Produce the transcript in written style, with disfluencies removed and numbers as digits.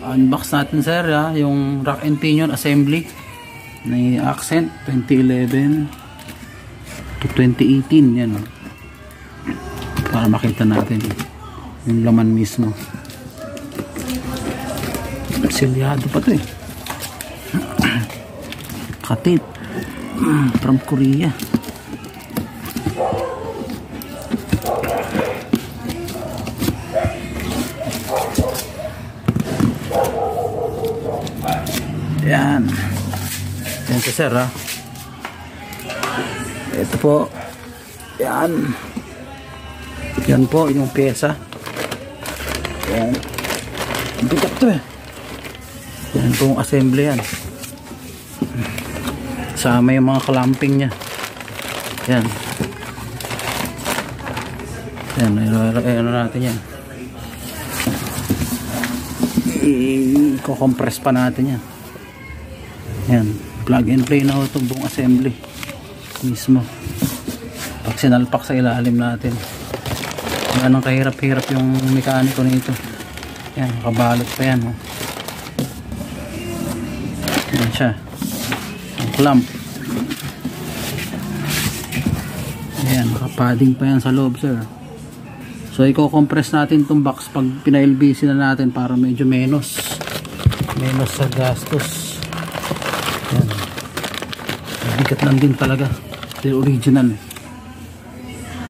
Unbox natin sir yung rack and pinion assembly na Accent 2011 to 2018 yan para makita natin yung laman mismo. Silyado pa to katit from Korea. Yan si sir ito po yan po yung pyesa yan bigat to yan po yung assembly yan sama yung mga clamping nya yan ano natin yan i-compress pa natin yan. Yan, plug and play na ito buong assembly mismo. Pag sinalpak sa ilalim natin, ganang kahirap-hirap yung mekaniko nito. Yan, nakabalot pa yan. Yan siya. Ang clamp. Ayan, nakapadding pa yan sa loob, sir. So, i-compress natin itong box pag pina-LBC na natin para medyo menos sa gastos. Yan. Bigat lang din talaga. The original.